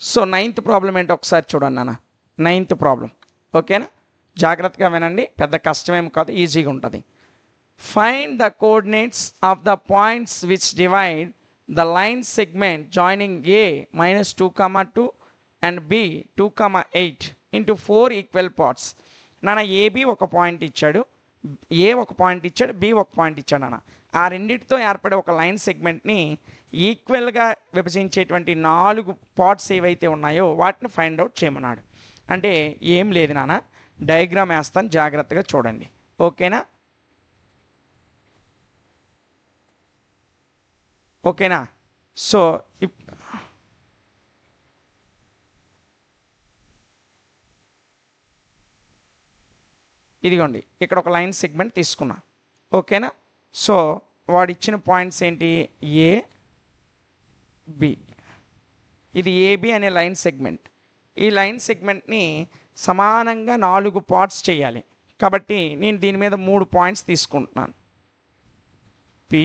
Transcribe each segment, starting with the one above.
So ninth problem ఏంటో ఒకసారి చూడండి నాన్న. నైన్త్ ప్రాబ్లం ఓకేనా, జాగ్రత్తగా వినండి, పెద్ద కష్టమేమి కాదు, ఈజీగా ఉంటుంది. Find the coordinates of the points which divide the line segment joining A -2, and B 2, 8 into 4 equal parts. నాన్న ఏబి ఒక పాయింట్ ఇచ్చాడు, ఏ ఒక పాయింట్ ఇచ్చాడు, బి ఒక పాయింట్ ఇచ్చాడు నాన్న. ఆ రెండింటితో ఏర్పడే ఒక లైన్ సెగ్మెంట్ని ఈక్వల్గా విభజించేటువంటి 4 పార్ట్స్ ఏవైతే ఉన్నాయో వాటిని ఫైండ్ అవుట్ చేయమన్నాడు. అంటే ఏం లేదు నాన్న, డయాగ్రామ్ వేస్తాను, జాగ్రత్తగా చూడండి ఓకేనా. ఓకేనా. సో ఇదిగోండి ఇక్కడ ఒక లైన్ సెగ్మెంట్ తీసుకున్నా ఓకేనా. సో వాడు ఇచ్చిన పాయింట్స్ ఏంటి, ఏ బి. ఇది ఏబి అనే లైన్ సెగ్మెంట్. ఈ లైన్ సెగ్మెంట్ని సమానంగా 4 పార్ట్స్ చేయాలి. కాబట్టి నేను దీని మీద 3 పాయింట్స్ తీసుకుంటున్నాను, పి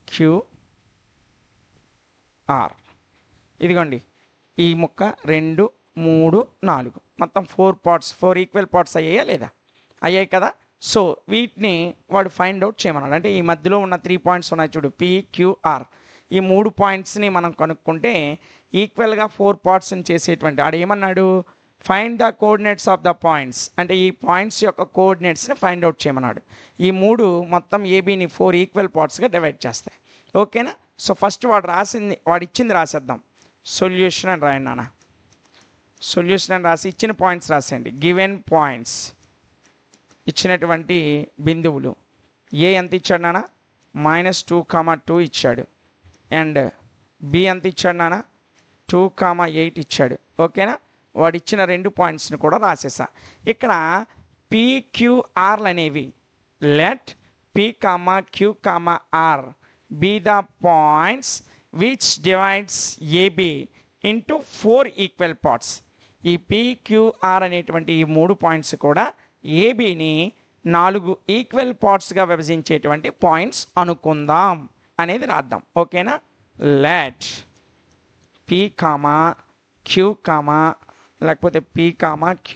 క్యూ ఆర్. ఇదిగోండి ఈ ముక్క 2, 3, 4 మొత్తం 4 పార్ట్స్, 4 ఈక్వల్ పార్ట్స్ అయ్యాయా లేదా, అయ్యాయి కదా. సో వీటిని వాడు ఫైండ్ అవుట్ చేయమన్నాడు. అంటే ఈ మధ్యలో ఉన్న 3 పాయింట్స్ ఉన్నాయి చూడు, పిక్యూఆర్. ఈ 3 పాయింట్స్ని మనం కనుక్కుంటే ఈక్వల్గా 4 పార్ట్స్ని చేసేటువంటి ఆడు ఏమన్నాడు, find the coordinates of the points. అంటే ఈ పాయింట్స్ యొక్క కోఆర్డినేట్స్ని ఫైండ్ అవుట్ చేయమన్నాడు. ఈ 3 మొత్తం ఏబీని 4 ఈక్వల్ పార్ట్స్గా డివైడ్ చేస్తాయి ఓకేనా. సో ఫస్ట్ వాడు ఇచ్చింది రాసేద్దాం, సొల్యూషన్ అని రాయండి నాన్న. సొల్యూషన్ అని రాసి ఇచ్చిన పాయింట్స్ రాసేయండి. గివెన్ పాయింట్స్, ఇచ్చినటువంటి బిందువులు. ఏ ఎంత ఇచ్చాడు నాన్న, -2, 2 ఇచ్చాడు. అండ్ బి ఎంత ఇచ్చాడు నాన్న, 2, 8 ఇచ్చాడు ఓకేనా. వాడు ఇచ్చిన 2 పాయింట్స్ని కూడా రాసేసా. ఇక్కడ పిక్యూఆర్లు అనేవి let P, Q, R be the points which divides AB into 4 equal parts. ఈ PQR అనేటువంటి ఈ 3 పాయింట్స్ కూడా ఏబిని 4 ఈక్వల్ పార్ట్స్గా విభజించేటువంటి పాయింట్స్ అనుకుందాం అనేది రాద్దాం ఓకేనా. లెట్ P, Q, లేకపోతే P, Q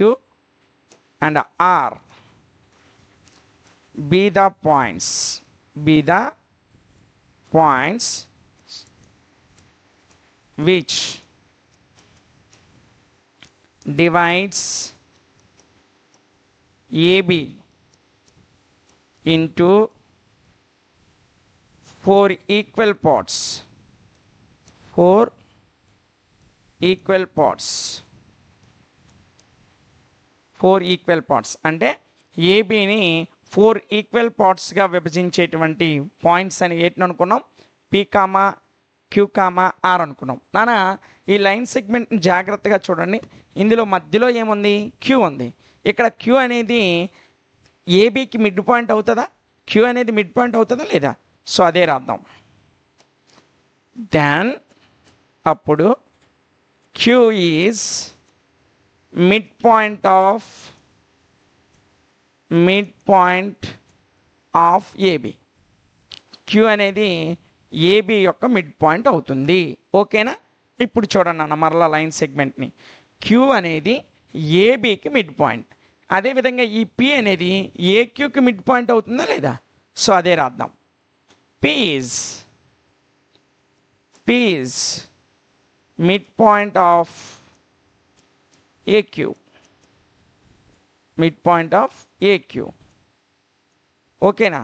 and R be the points which divides AB into 4 equal parts. 4 equal parts. 4 equal parts అంటే ఏబిని 4 ఈక్వల్ పార్ట్స్గా విభజించేటువంటి పాయింట్స్ అని ఏంటి అనుకున్నాం, P, Q, R అనుకున్నాం నాన్న. ఈ లైన్ సెగ్మెంట్ని జాగ్రత్తగా చూడండి. ఇందులో మధ్యలో ఏముంది, Q ఉంది. ఇక్కడ Q అనేది ఏబికి మిడ్ పాయింట్ అవుతుందా, Q అనేది మిడ్ పాయింట్ అవుతుందా లేదా. సో అదే రాద్దాం. దెన్ అప్పుడు Q is mid point of AB. Q అనేది ఏబి యొక్క మిడ్ పాయింట్ అవుతుంది ఓకేనా. ఇప్పుడు చూడండి అన్న మరలా లైన్ సెగ్మెంట్ని, Q అనేది ఏబికి మిడ్ పాయింట్, అదేవిధంగా ఈ P అనేది ఏక్యూకి మిడ్ పాయింట్ అవుతుందా లేదా. సో అదే రాద్దాం. P is mid point of AQ, mid point of AQ ఓకేనా.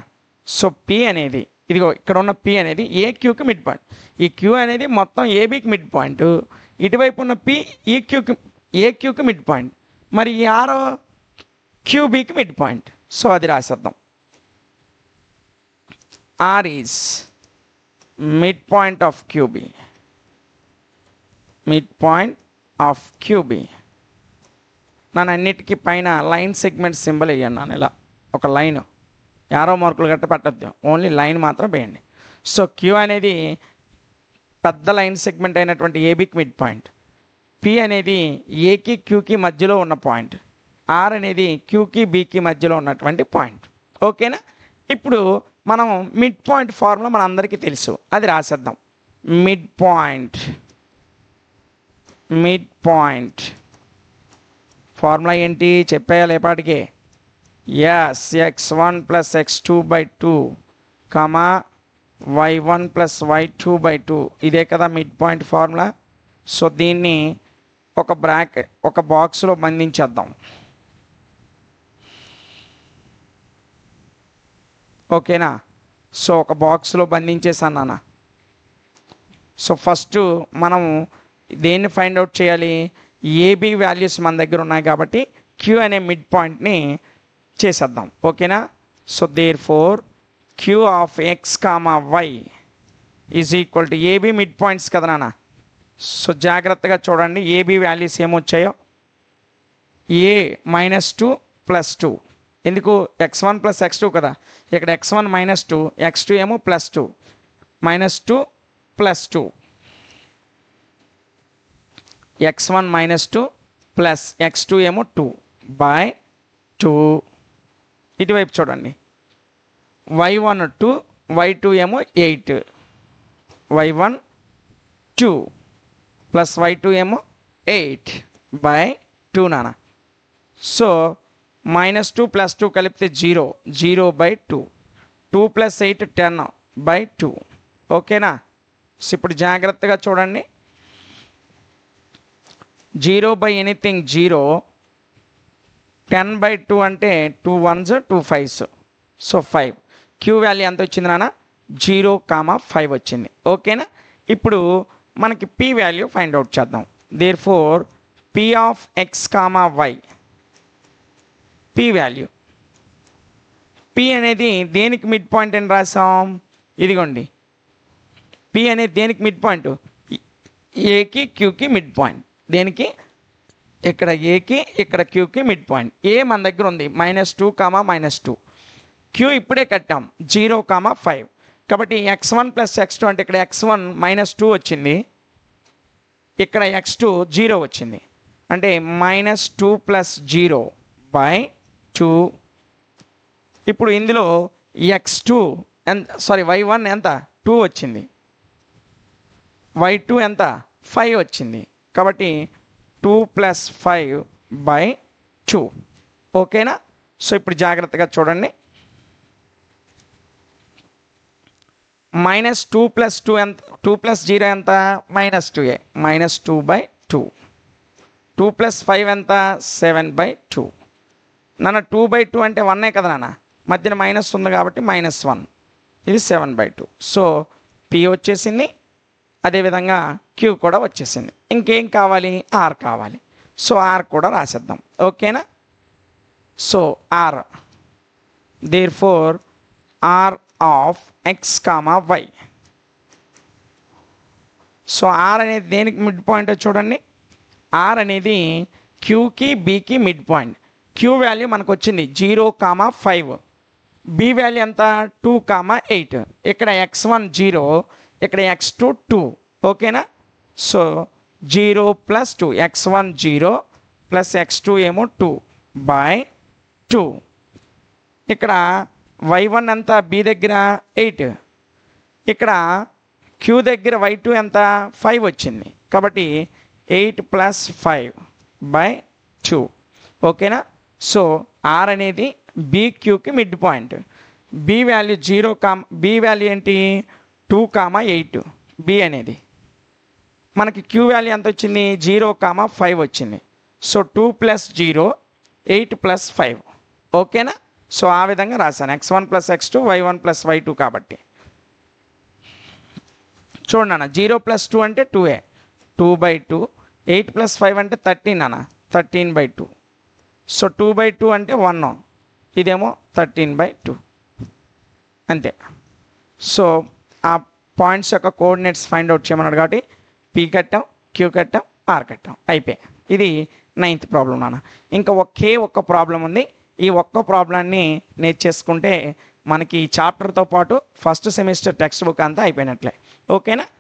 సో P అనేది ఇదిగో ఇక్కడ ఉన్న P అనేది ఏక్యూకి మిడ్ పాయింట్. ఈ Q అనేది మొత్తం ఏబికి మిడ్ పాయింట్, ఇటువైపు ఉన్న P ఏక్యూకి మిడ్ పాయింట్, మరి ఈ R క్యూబీకి మిడ్ పాయింట్. సో అది రాసేద్దాం. R is mid point of QB, mid point of QB. నన్ను అన్నిటికీ పైన లైన్ సెగ్మెంట్ సింబల్ వేయండి నన్ను, ఇలా ఒక లైన్, యారో మార్కులు గట్ట పెట్టద్దు, ఓన్లీ లైన్ మాత్రం వేయండి. సో Q అనేది పెద్ద లైన్ సెగ్మెంట్ అయినటువంటి ఏబికి మిడ్ పాయింట్, P అనేది ఏకి క్యూకి మధ్యలో ఉన్న పాయింట్, R అనేది క్యూకి బీకి మధ్యలో ఉన్నటువంటి పాయింట్ ఓకేనా. ఇప్పుడు మనం మిడ్ పాయింట్ ఫార్ములా మన అందరికీ తెలుసు, అది రాసేద్దాం. Mid point mid point formula ఏంటి చెప్పేయాలి ఎప్పటికే. Yes x1 plus x2/2 comma y1 plus y2/2 ఇదే కదా మిడ్ పాయింట్ ఫార్ములా. సో దీన్ని ఒక బాక్స్లో బంధించేద్దాం. ఓకేనా. సో ఒక బాక్స్లో బంధించేసాను నాన్న. సో ఫస్ట్ మనం దేన్ని ఫైండ్ అవుట్ చేయాలి, ఏబి వాల్యూస్ మన దగ్గర ఉన్నాయి కాబట్టి క్యూ అనే మిడ్ పాయింట్ని చేసేద్దాం. ఓకేనా. So therefore Q of X comma Y is equal to AB mid points కదా నాన్న. సో జాగ్రత్తగా చూడండి ఏబి వాల్యూస్ ఏమొచ్చాయో. ఏ -2 + 2 ఎందుకు x1 + x2 కదా, ఇక్కడ x1 -2 x2 ఏమో +2 -2 + 2 x1 -2 ప్లస్ x2 ఏమో 2/2. ఇటువైపు చూడండి y1 2 y2 ఏమో 8 y1 2 ప్లస్ y2 ఏమో 8/2 నాన్న. సో -2 + 2 కలిపితే 0/2 2 + 8 10/2. ఓకేనా. సో ఇప్పుడు జాగ్రత్తగా చూడండి 0/anything 0 10/2 అంటే 2 1s 2 5s. So 5 queue value ఎంత వచ్చింది నాన్న 0,5 వచ్చింది. ఓకేనా. ఇప్పుడు మనకి పి వాల్యూ ఫైండ్ అవుట్ చేద్దాం. Therefore P of X comma Y P value. P అనేది దేనికి మిడ్ పాయింట్ అని రాసాం, ఇదిగోండి పి అనేది దేనికి మిడ్ పాయింట్, ఏకి క్యూకి మిడ్ పాయింట్. దేనికి ఇక్కడ ఏకి ఇక్కడ క్యూకి మిడ్ పాయింట్. ఏ మన దగ్గర ఉంది -2, -2 క్యూ ఇప్పుడే కట్టాం 0,5 కాబట్టి x1 + x2 అంటే ఇక్కడ x1 -2 వచ్చింది, ఇక్కడ x2 0 వచ్చింది అంటే -2 + 0/2. ఇప్పుడు ఇందులో x2 y1 ఎంత 2 వచ్చింది, y2 ఎంత 5 వచ్చింది కాబట్టి 2 + 5/2. ఓకేనా. సో ఇప్పుడు జాగ్రత్తగా చూడండి -2 + 2 ఎంత 2 + 0 ఎంత -2a -2/2. 2 + 5 ఎంత 7/2. నాన్న 2/2 అంటే 1 కదా నాన్న, మధ్యన మైనస్ ఉంది కాబట్టి -1 ఇది 7/2. సో పి వచ్చేసింది, అదేవిధంగా క్యూ కూడా వచ్చేసింది. ఇంకేం కావాలి ఆర్ కావాలి. సో ఆర్ కూడా రాసేద్దాం. ఓకేనా. So R therefore R of X comma Y. So R అనేది దేనికి మిడ్ పాయింట్ చూడండి, ఆర్ అనేది క్యూకి బీకి మిడ్ పాయింట్. క్యూ వాల్యూ మనకు వచ్చింది 0,5, బి వాల్యూ ఎంత 2,8. ఇక్కడ x1 0 ఇక్కడ x2 2. ఓకేనా. సో 0 + 2 x1 0 ప్లస్ x2 ఏమో 2/2. ఇక్కడ y1 ఎంత బి దగ్గర 8, ఇక్కడ క్యూ దగ్గర y2 ఎంత 5 వచ్చింది కాబట్టి 8 + 5/2. ఓకేనా. సో ఆర్ అనేది బీక్యూకి mid point. B value 0, B value ఏంటి 2,8 బి అనేది. మనకి క్యూ వాల్యూ ఎంత వచ్చింది 0,5 వచ్చింది. సో 2 + 0 8 + 5. ఓకేనా. సో ఆ విధంగా రాశాను x1 + x2 y1 + y2 కాబట్టి. చూడండి అన్న 0 + 2 అంటే 2a 2/2, 8 + 5 అంటే 13 అన్న 13/2. సో 2/2 అంటే 1, ఇదేమో 13/2 అంతే. సో ఆ పాయింట్స్ యొక్క కోఆర్డినేట్స్ ఫైండ్ అవుట్ చేయమన్నాడు కాబట్టి పీ కట్టాం, క్యూ కట్టాం, ఆర్ కట్టాం, అయిపోయాయి. ఇది 9th ప్రాబ్లం నాన్న. ఇంకా ఒక్క ప్రాబ్లం ఉంది. ఈ ఒక్క ప్రాబ్లాన్ని నేర్చేసుకుంటే మనకి ఈ చాప్టర్తో పాటు ఫస్ట్ సెమిస్టర్ టెక్స్ట్ బుక్ అంతా అయిపోయినట్లే. ఓకేనా.